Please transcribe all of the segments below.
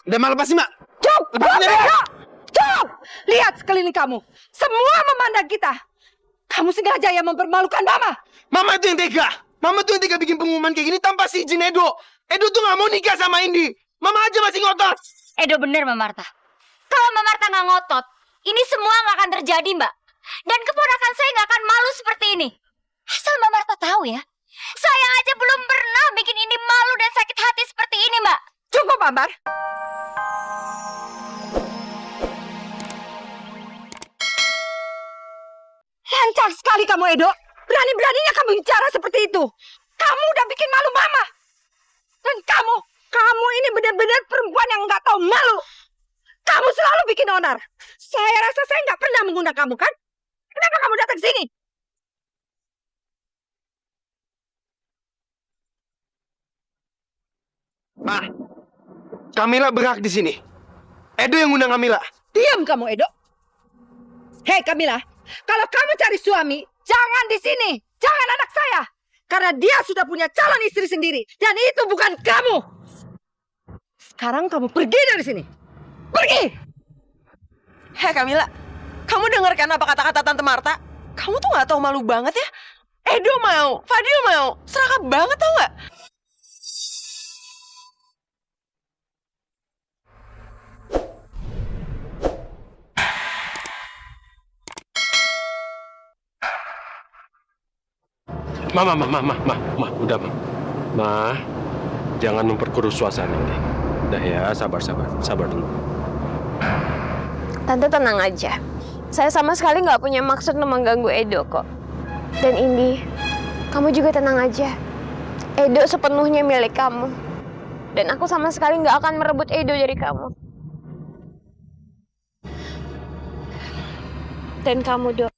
Udah malah lepasin, Mak. Cukup! Lepasin aja. Cukup! Lihat sekeliling kamu. Semua memandang kita. Kamu sengaja yang mempermalukan Mama. Mama itu yang tega. Mama tuh yang tega bikin pengumuman kayak gini tanpa si izin Edo. Edo tuh gak mau nikah sama Indi. Mama aja masih ngotot. Edo bener, Mbak Marta. Kalau Mbak Marta nggak ngotot, ini semua nggak akan terjadi, Mbak. Dan keponakan saya nggak akan malu seperti ini. Asal Mbak Marta tahu ya, saya aja belum pernah bikin ini malu dan sakit hati seperti ini, Mbak. Cukup, Ambar. Lancar sekali kamu, Edo. Berani-beraninya kamu bicara seperti itu. Kamu udah bikin malu Mama. Dan kamu ini benar-benar perempuan yang nggak tahu malu. Kamu selalu bikin onar. Saya rasa saya nggak pernah mengundang kamu, kan? Kenapa kamu datang sini? Ma, Kamila berhak di sini. Edo yang ngundang Kamila. Diam kamu, Edo. Hei, Kamila. Kalau kamu cari suami, jangan di sini. Jangan anak saya. Karena dia sudah punya calon istri sendiri. Dan itu bukan kamu. Sekarang kamu pergi dari sini. Pergi! Hei Kamila, kamu dengarkan apa kata-kata Tante Marta? Kamu tuh gak tahu malu banget ya? Edo mau, Fadil mau, serakah banget tau gak? Udah, Ma. Jangan memperkeruh suasana ini. Udah ya, sabar dulu. Tante tenang aja. Saya sama sekali nggak punya maksud untuk mengganggu Edo kok. Dan Indi, kamu juga tenang aja. Edo sepenuhnya milik kamu. Dan aku sama sekali nggak akan merebut Edo dari kamu. Dan kamu, Dok.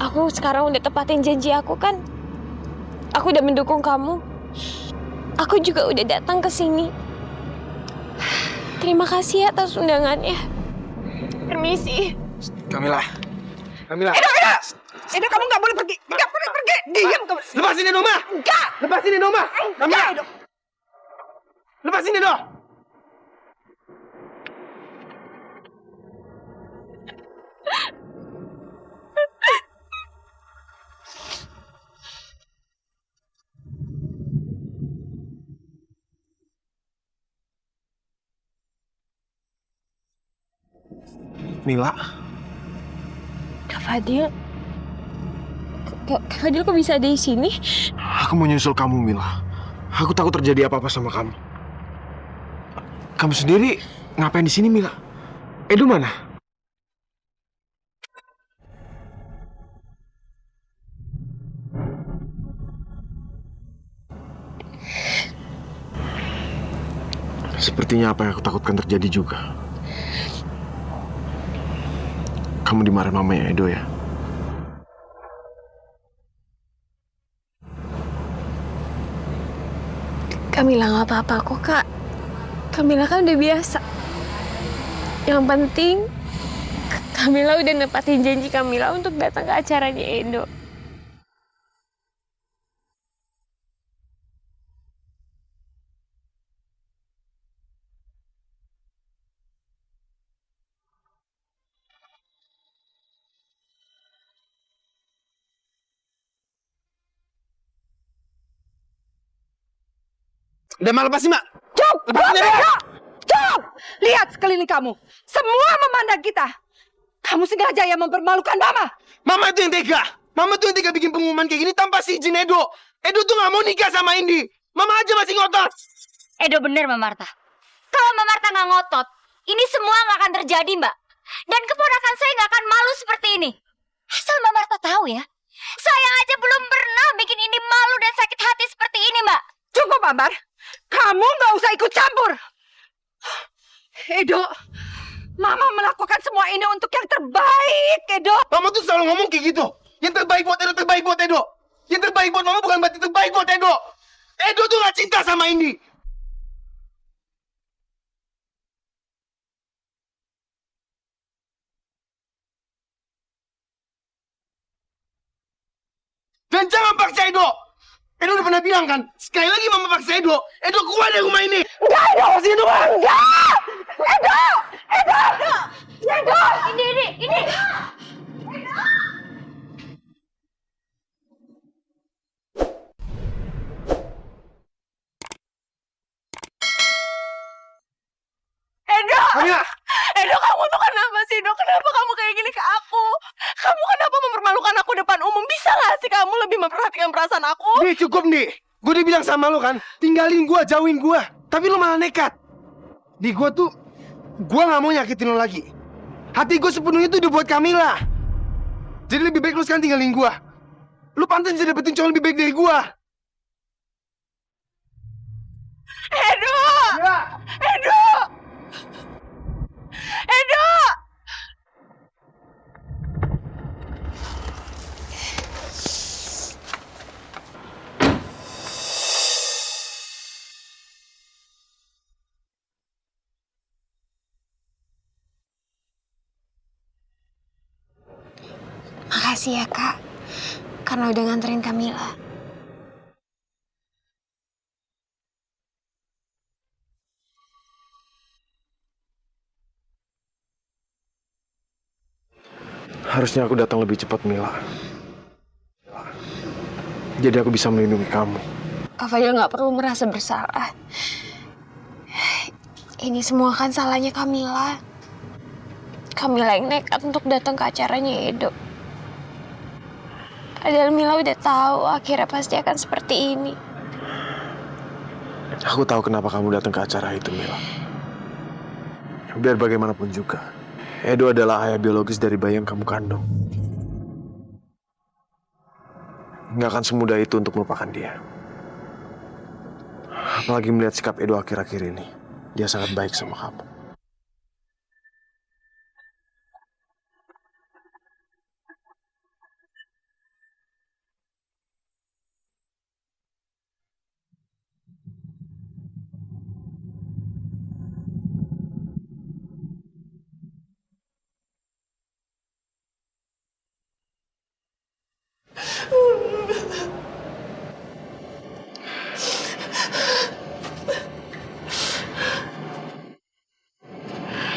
Aku sekarang udah tepatin janji aku kan. Aku udah mendukung kamu. Aku juga udah datang ke sini. Terima kasih ya atas undangannya. Permisi. Kamila. Edo, kamu nggak boleh pergi. Nggak boleh pergi. Diam kamu. Lepasin Edo, Ma. Enggak. Lepasin Edo, Ma. Kamila. Edo. Lepasin Edo. Mila, Kak Fadil. Kak Fadil kok bisa ada di sini? aku mau nyusul kamu, Mila. Aku takut terjadi apa-apa sama kamu. Kamu sendiri ngapain di sini, Mila? Edo mana? Sepertinya apa yang aku takutkan terjadi juga. Kamu dimarahin mamanya Edo ya? Kamila nggak apa-apa kok, Kak. Kamila kan udah biasa. Yang penting, Kamila udah nepatin janji Kamila untuk datang ke acaranya Edo. Udah malah lepasin, Mak. Cukup! Lepasin aja. Cukup! Lihat sekeliling kamu. Semua memandang kita. Kamu sengaja yang mempermalukan Mama. Mama itu yang tega. Mama tuh yang tega bikin pengumuman kayak gini tanpa si izin Edo. Edo tuh gak mau nikah sama Indi. Mama aja masih ngotot. Edo bener, Mbak Marta. Kalau Mbak Marta nggak ngotot, ini semua nggak akan terjadi, Mbak. Dan keponakan saya nggak akan malu seperti ini. Asal Mbak Marta tahu ya, saya aja belum pernah bikin ini malu dan sakit hati seperti ini, Mbak. Cukup, Ambar. Kamu nggak usah ikut campur. Edo, Mama melakukan semua ini untuk yang terbaik, Edo. Mama tuh selalu ngomong kayak gitu. Yang terbaik buat Edo, terbaik buat Edo. Yang terbaik buat Mama bukan berarti terbaik buat Edo. Edo tuh gak cinta sama Indi. Dan jangan paksa Edo. Edo udah pernah bilang kan, sekali lagi mama paksa Edo keluar dari rumah ini. Enggak, Edo! Edo! Enggak! Edo! Edo! Edo! Ini. Edo! Kamila! Edo, kamu tuh kenapa sih, Edo? Kenapa kamu kayak gini ke aku? Kamu kenapa mempermalukan aku depan umum? Bisa gak sih kamu lebih memperhatikan perasaan aku? Nih cukup nih. Gue udah bilang sama lo kan, tinggalin gue, jauhin gue. Tapi lo malah nekat. Gue gak mau nyakitin lo lagi. Hati gue sepenuhnya itu udah buat Kamila. Jadi lebih baik lo sekarang tinggalin gue. Lo pantas bisa dapetin cowok lebih baik dari gue. Edo! Ya. Edo! Edo! Makasih ya Kak, karena udah nganterin Kamila. Harusnya aku datang lebih cepat, Mila. Jadi aku bisa melindungi kamu. Kak Fadil nggak perlu merasa bersalah. Ini semua kan salahnya Kamila. Kamila yang nekat untuk datang ke acaranya Edo. Padahal Mila udah tahu akhirnya pasti akan seperti ini. Aku tahu kenapa kamu datang ke acara itu, Mila. Biar bagaimanapun juga, Edo adalah ayah biologis dari bayi yang kamu kandung. Nggak akan semudah itu untuk melupakan dia. Apalagi melihat sikap Edo akhir-akhir ini. Dia sangat baik sama kamu.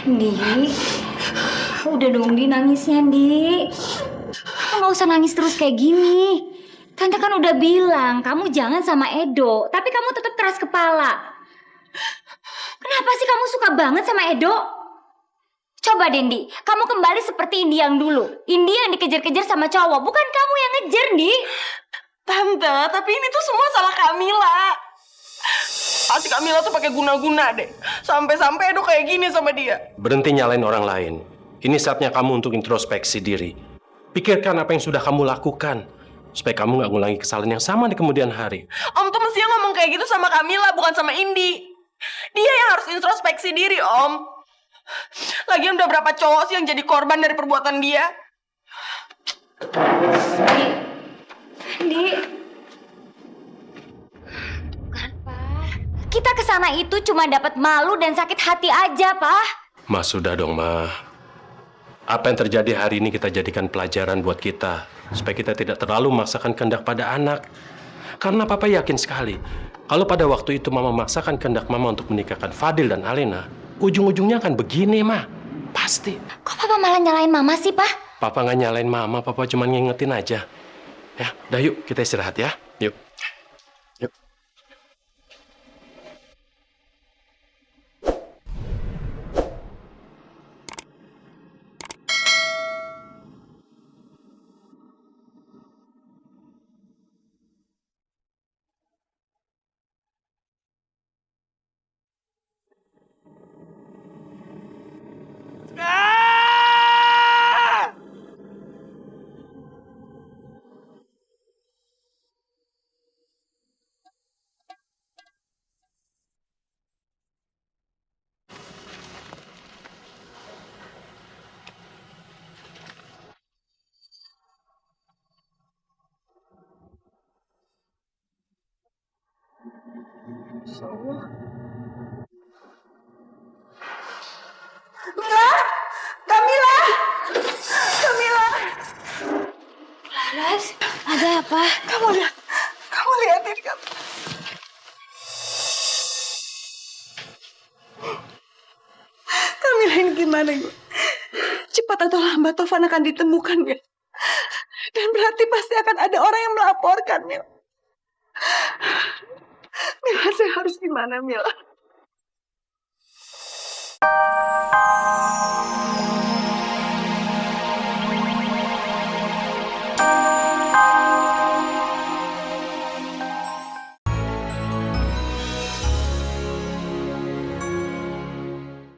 Di, udah dong Di nangisnya Di. Kamu nggak usah nangis terus kayak gini. Tante kan udah bilang kamu jangan sama Edo, tapi kamu tetap keras kepala. Kenapa sih kamu suka banget sama Edo? Coba Dendi, kamu kembali seperti Indi yang dulu. Indi yang dikejar-kejar sama cowok, bukan kamu yang ngejar, Di. Tante, tapi ini tuh semua salah Kamila. Pasti Kamila tuh pakai guna-guna deh. Sampai-sampai Edo kayak gini sama dia. Berhenti nyalain orang lain. Ini saatnya kamu untuk introspeksi diri. Pikirkan apa yang sudah kamu lakukan. Supaya kamu nggak ngulangi kesalahan yang sama di kemudian hari. Om tuh mestinya ngomong kayak gitu sama Kamila, bukan sama Indi. Dia yang harus introspeksi diri, Om. Lagian udah berapa cowok sih yang jadi korban dari perbuatan dia? Di. Kita kesana itu cuma dapat malu dan sakit hati aja, Pak. Ma, sudah dong, Ma. Apa yang terjadi hari ini kita jadikan pelajaran buat kita. Supaya kita tidak terlalu memaksakan kehendak pada anak. Karena Papa yakin sekali, kalau pada waktu itu Mama memaksakan kehendak Mama untuk menikahkan Fadil dan Alena, ujung-ujungnya akan begini, Ma. Pasti. Kok Papa malah nyalain Mama sih, Pak? Papa nggak nyalain Mama, Papa cuma ngingetin aja. Ya, udah yuk kita istirahat ya. Yuk. Yuk. Kamila! Kamila! Laras, ada apa? Kamu lihat ini. gimana, Mil? Cepat atau lambat Tovan akan ditemukan, Mil. Dan berarti pasti akan ada orang yang melaporkan, Mil. Mil, saya harus gimana, Mil?